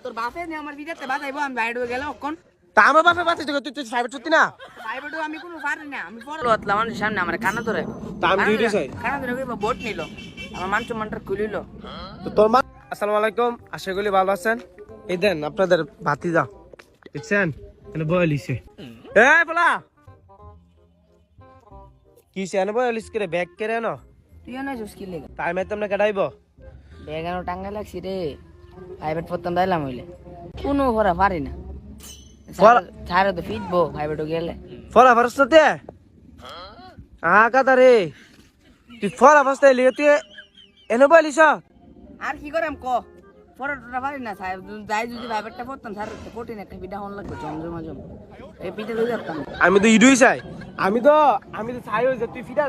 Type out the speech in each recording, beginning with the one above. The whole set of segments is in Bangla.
তোর বাপে নে আমার বিদেতে বাজাইবো আমি বাইরে গেলে কোন তা আমার বাপে বাঁচিয়ে তুই তুই প্রাইভেট সত্যি না প্রাইভেটও আমি কোনো পারি না আমি পড়লো আতলা মানুষের সামনে আমার কানা ধরে তা আমি ডিউটি চাই কানা ধরে ভোট নিল আমার মানটা খুলিল তো তোর মা আসসালামু আলাইকুম আশা করি ভালো আছেন এই দেন আপনাদের ভাতিজা দেখছেন এনে বয়লিছে এই বলা কি সে এনে বয়লিস করে ব্যাগ করে না তুই না জুসকি লেগে টাইম এ তোমরা কাটাইব বেগানো টাঙ্গা লাগছি রে প্রাইভেট পড়তাম দাইলাম হইলে কোনো ভরা পারি না ছাড়ে তো ফিটবো প্রাইভেটও গেলে ফলা ফারস্তে কাদা রে তুই ফলা ফারস্তে লিয়ে তুই এনে বয়লিস আর কি করাম ক পড়াটা পারি না সাহেব যাই যদি প্রাইভেটটা পড়তাম স্যার কঠিন একটা পিঠা হন লাগবে জমজমাজম এই পিঠা লই যেতাম আমি তো ইডুই চাই আমি তো চাই যে তুই ফিটা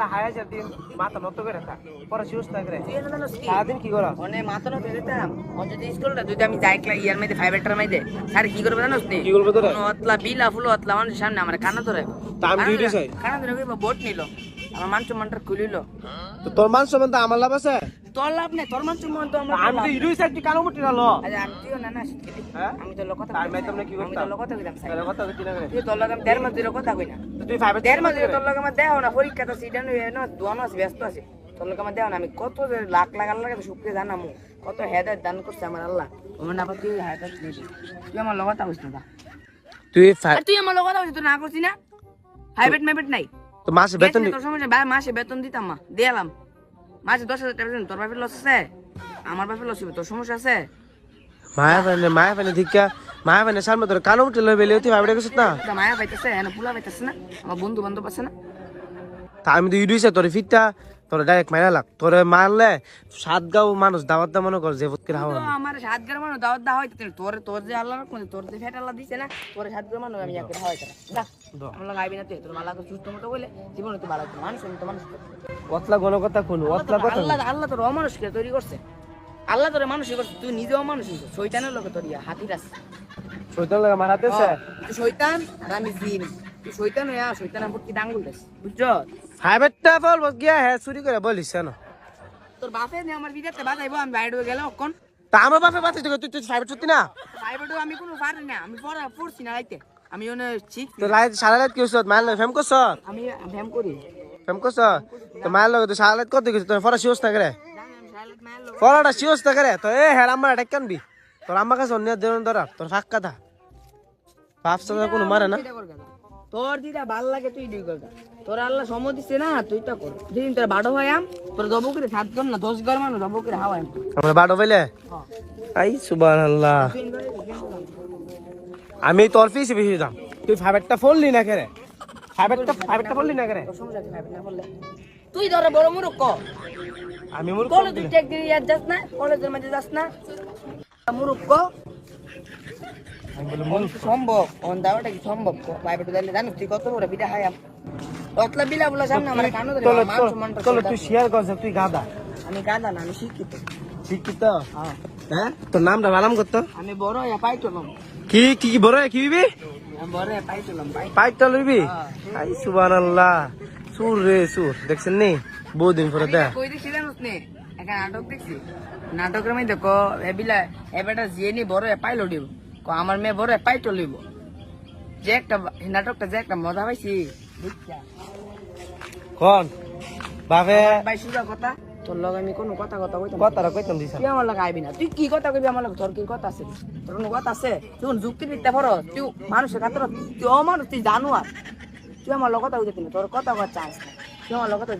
রাহা আছে তুই মাথা নত করে থাক পরে সুস্থ করে তুই এটা জানোস কি সারাদিন কি করা মানে মাথা নত দিতাম ও যদি স্কুলটা যদি আমি যাই ক্লাস ইয়ার মধ্যে প্রাইভেটটার মধ্যে স্যার কি করবে জানোস নি কি করবে তোরা অতলা বিলা ফুলো অতলা মানুষের সামনে আমার কানা ধরে তা আমি ইডুই চাই কানা ধরে ভোট নিল আমার মানটা খুলিল তো তোর মান সম্বন্ধে আমার লাভ আছে তোর লাভ নেই তোর তো আমরা আমি তো ইডুই চাই তুই কানো মুটি না ল আরে আমি তুইও না না হ্যাঁ আমি তো কথা তার মাই তোমরা কি আমি করতা তো কথা কইতাম স্যার কথা কি না করে তুই তোর লাগে 1.5 মাস ধরে কথা কই না তুই ফাইভে 1.5 মাস ধরে তোর লাগে আমার দেও না পরীক্ষা তো সিটা নই না দোয়ানো আছে ব্যস্ত আছে তোর লাগে আমার দেও না আমি কত যে লাখ লাখ আল্লাহ কাছে শুকরিয়া জানামু কত হেদায়েত দান করছে আমার আল্লাহ ওমন আবার তুই হেদায়েত দিবি তুই আমার লগতা হইছ না তুই আর তুই আমার লগতা হইছ তুই না করছিস না প্রাইভেট মেভেট নাই তো মাসে বেতন তোর সমস্যা মাসে বেতন দিতাম মা দিলাম মাসে 10,000 টাকা বেতন তোর বাপের লস আছে আমার বাপের লস হবে তোর সমস্যা আছে মায়া পানি ঠিকা মায়া পানি সামনে তোর কানো মুটি লই বেলে তুই ভাবড়ে গেছিস না মায়া পাইতেছে এনে পুলা পাইতেছে না আমার বন্ধু বান্ধব আছে না তা আমি তো ইডুই চাই তোর ফিটটা তোর ডাইরেক্ট মাইরা লাগ তোর মারলে 7 গাঁও মানুষ দাওয়াত দা মনে কর যে ভূত করে হাওয়া আমার 7 গ্রাম মানুষ দাওয়াত দা হয় তোর যে আল্লাহ রাখছে তোর যে ফেট আল্লাহ দিছে না তোর 7 গ্রাম মানুষ আমি এক করে হাওয়াই যা আমরা গাইবি না তুই তোর মালা করে সুস্থ মতো বলে জীবনে তুই ভালো মানুষ আমি তো মানুষ ওতলা কোন কথা কোন ওতলা কথা আল্লাহ তোর অমানুষকে তৈরি করছে আল্লাহ তোর মানুষই করছে তুই নিজেও মানুষ শয়তানের লোকে তোর হাতির আছে শয়তান লাগা মারাতেছে তুই শয়তান আর আমি জিন তুই শয়তান হইয়া শয়তানের প্রতি ডাঙ্গুল দেস বুঝছ ফাইভেরটা বল বস গিয়া হ্যাঁ চুরি করে বলিস না তোর বাপে নে আমার বিদেতে বাজাইবো আমি বাইরে গেলে কোন তা আমার বাপে বাঁচিয়ে তুই তুই ফাইভের সত্যি না প্রাইভেটও আমি কোনো পারি না আমি পড়ছি না রাইতে আমি ওনে শিখ তো লাইট সারা রাত কি হইছ মাইল ফেম করছ আমি ভ্যাম করি ফেম করছ তো মাইল লগে তো সারা রাত কত কিছু তোর ফরা শিওস না করে জানি আমি সাইলেন্ট মাইল ফরাটা শিওস না করে তো এ হ্যাঁ আমার এটা কানবি তোর আম্মা কাছে অন্য দেন ধরা তোর ফাঁক কথা বাপ সাদা কোনো মারে না তোর দিদা ভাল লাগে তুই দুই করগা তোর আল্লাহ সময় দিছে না তুই তা কর দিন তোর বাড়ো হয় আম তোর দবু করে 7 জন না 10 ঘর মানুষ দবু করে হাওয়াই আমরা বাড়ো পাইলে আই সুবহানাল্লাহ আমি তোর ফিস বেশি দাম তুই ফাইভেরটা ফোনলি না করে ফাইভেরটা ফোনলি না করে তুই ধরে বড় মুরুক্ক আমি মূর্খ কলেজ তুই টেক দিয়ে ইয়াদ যাস না কলেজের মধ্যে যাস না মুরুক্ক সম্ভব অন দাওয়াটা কি সম্ভব প্রাইভেট দিলে জানিস তুই কত বড় বিটা হাই অতলা বিলা বলা সামনে আমার কানো ধরে মান সম্মান তুই শেয়ার করছ তুই গাদা আমি গাদা না আমি শিক্ষিত শিক্ষিত হ্যাঁ তোর নামটা বানাম করত আমি বড় হইয়া পাইতলাম কি কি বড় কি বিবি আমি বড় হইয়া পাইতলাম পাইটা লইবি আই সুবহানাল্লাহ সুর রে সুর দেখছেন নি বহুদিন পরে দেখ কই দেখছি জানোস নে একটা নাটক দেখছি নাটকের মধ্যে দেখো এবিলা এবারটা জিএনি বড় হইয়া পাইলো দিব আমার মেয়ে বড় পাইতো লইব যে একটা নাটকটা যে একটা মজা পাইছি কোন বাবে ভাই সুজা কথা তোর লগে আমি কোনো কথা কইতাম কথাটা কইতাম দিছ তুই আমার লগে আইবি না তুই কি কথা কইবি আমার লগে তোর কি কথা আছে তোর কোনো কথা আছে তুই যুক্তিবিদ্যা পড়ো তুই মানুষের কাতর তুই অমানুষ তুই জানোয়ার তুই আমার লগে কথা কইতে না তোর কথা কওয়ার চান্স নাই তুই আমার লগে কথা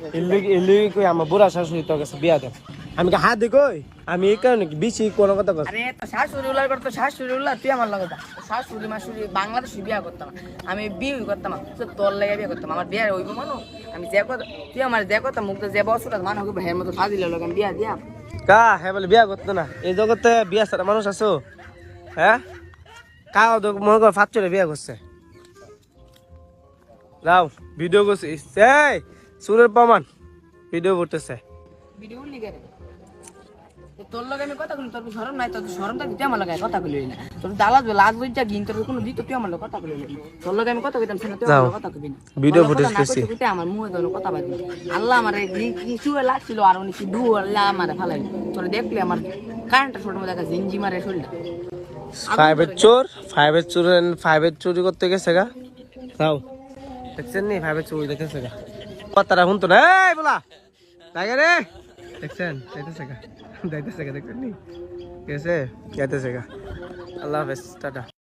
এলি কই আমার বুড়া শাশুড়ি তোর কাছে বিয়া দে আমি কি হাত দে কই আমি এই কারণে বেশি কোন কথা কই আরে তো শাশুড়ি উল্লার করতো শাশুড়ি উল্লা তুই আমার লগে যা শাশুড়ি মাশুড়ি বাংলাদেশে বিয়া করতাম আমি বিয়ে করতাম তো তোর লাগে বিয়ে করতাম আমার বিয়ে হইব মানো আমি যে কথা তুই আমার যে কথা মুখ যে বছর মানুষ হবে হের মতো সাজিলে লগে আমি বিয়া দিয়াম কা হে বলে বিয়া করতো না এই জগতে বিয়া ছাড়া মানুষ আছো হ্যাঁ কাও তো মনে কর ফাট চলে বিয়া করছে যাও ভিডিও করছে এই সুরের প্রমাণ ভিডিও করতেছে ভিডিও লিখে তোর লগে আমি কথা বলি তোর শরম নাই তোর শরম থাকবে তুই আমার লগে কথা বলি না তোর দালাল লাজ লজ্জা গিন তোর কোনো দিত তুই আমার লগে কথা বলি না তোর লগে আমি কথা কইতাম না তুই আমার লগে কথা কইবি না ভিডিও ফুটেজ কইছি আমার মুখে তোর কথা বাদ আল্লাহ আমারে কিছু লাগছিল আর উনি কি দু আল্লাহ আমারে ফালাই তোর দেখলি আমার কারেন্টটা ছোট মধ্যে জিঞ্জি মারে শরীরটা 5 এর চুরি করতে গেছে গা তাও দেখছেন নি 5 এর চুরি দেখেছে গা কথাটা শুনতো না এই বলা লাগে রে দেখছেন যাইতেছে গা দেখছেন নি গেছে যাইতেছে গা আল্লাহ হাফেজ টাটা